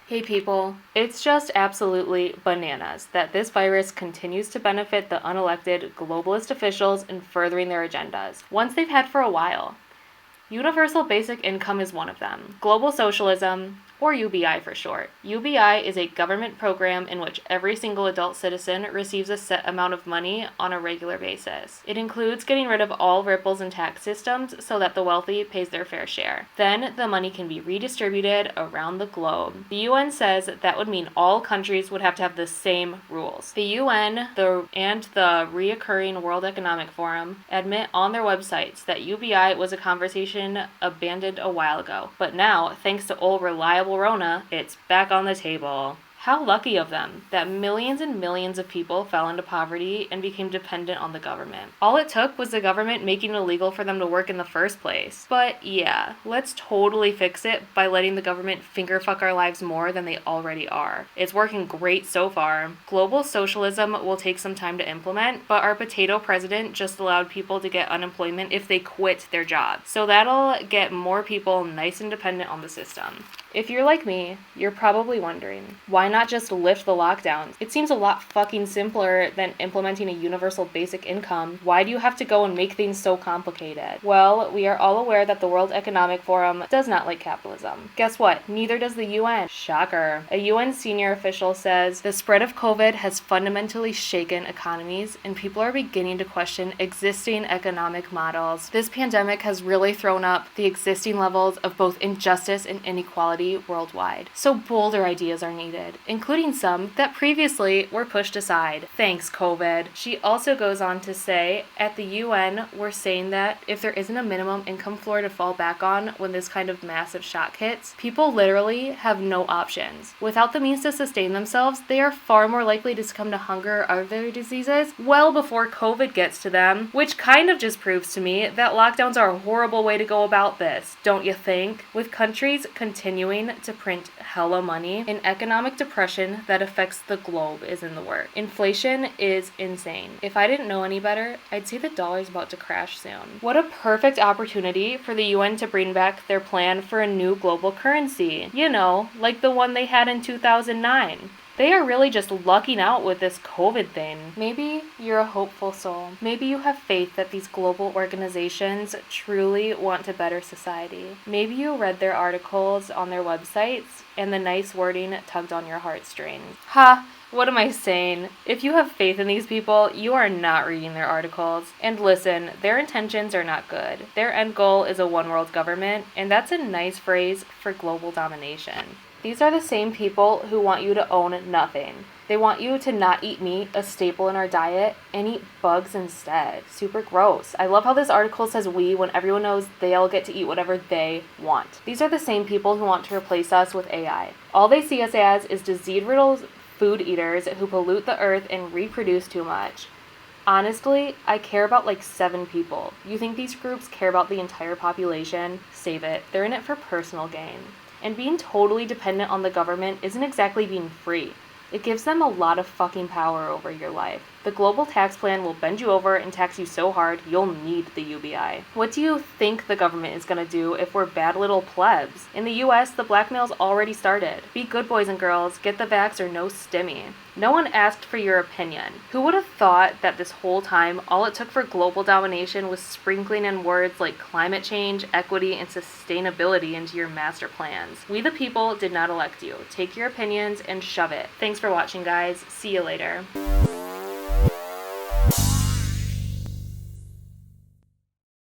Hey people, it's just absolutely bananas that this virus continues to benefit the unelected globalist officials in furthering their agendas, ones they've had for a while. Universal Basic Income is one of them. Global Socialism, or UBI for short. UBI is a government program in which every single adult citizen receives a set amount of money on a regular basis. It includes getting rid of all ripples in tax systems so that the wealthy pays their fair share. Then the money can be redistributed around the globe. The UN says that would mean all countries would have to have the same rules. The UN and the reoccurring World Economic Forum admit on their websites that UBI was a conversation abandoned a while ago, but now, thanks to old reliable Rona, it's back on the table. How lucky of them that millions and millions of people fell into poverty and became dependent on the government. All it took was the government making it illegal for them to work in the first place. But yeah, let's totally fix it by letting the government finger fuck our lives more than they already are. It's working great so far. Global socialism will take some time to implement, but our potato president just allowed people to get unemployment if they quit their jobs. So that'll get more people nice and dependent on the system. If you're like me, you're probably wondering, why not just lift the lockdowns? It seems a lot fucking simpler than implementing a universal basic income. Why do you have to go and make things so complicated? Well, we are all aware that the World Economic Forum does not like capitalism. Guess what? Neither does the UN. Shocker. A UN senior official says, the spread of COVID has fundamentally shaken economies and people are beginning to question existing economic models. This pandemic has really thrown up the existing levels of both injustice and inequality worldwide. So bolder ideas are needed, including some that previously were pushed aside. Thanks, COVID. She also goes on to say, at the UN, we're saying that if there isn't a minimum income floor to fall back on when this kind of massive shock hits, people literally have no options. Without the means to sustain themselves, they are far more likely to succumb to hunger or other diseases well before COVID gets to them, which kind of just proves to me that lockdowns are a horrible way to go about this, don't you think? With countries continuing to print hella money, an economic depression that affects the globe is in the works. Inflation is insane. If I didn't know any better, I'd say the dollar's about to crash soon. What a perfect opportunity for the UN to bring back their plan for a new global currency. You know, like the one they had in 2009. They are really just lucking out with this COVID thing. Maybe you're a hopeful soul. Maybe you have faith that these global organizations truly want to better society. Maybe you read their articles on their websites and the nice wording tugged on your heartstrings. Ha! What am I saying? If you have faith in these people, you are not reading their articles. And listen, their intentions are not good. Their end goal is a one world government, and that's a nice phrase for global domination. These are the same people who want you to own nothing. They want you to not eat meat, a staple in our diet, and eat bugs instead. Super gross. I love how this article says we when everyone knows they all get to eat whatever they want. These are the same people who want to replace us with AI. All they see us as is disease-riddled food eaters who pollute the earth and reproduce too much. Honestly, I care about like 7 people. You think these groups care about the entire population? Save it. They're in it for personal gain. And being totally dependent on the government isn't exactly being free. It gives them a lot of fucking power over your life. The global tax plan will bend you over and tax you so hard you'll need the UBI. What do you think the government is going to do if we're bad little plebs? In the US, the blackmail's already started. Be good boys and girls, get the vax or no stimmy. No one asked for your opinion. Who would have thought that this whole time, all it took for global domination was sprinkling in words like climate change, equity, and sustainability into your master plans? We the people did not elect you. Take your opinions and shove it. Thanks for watching, guys. See you later.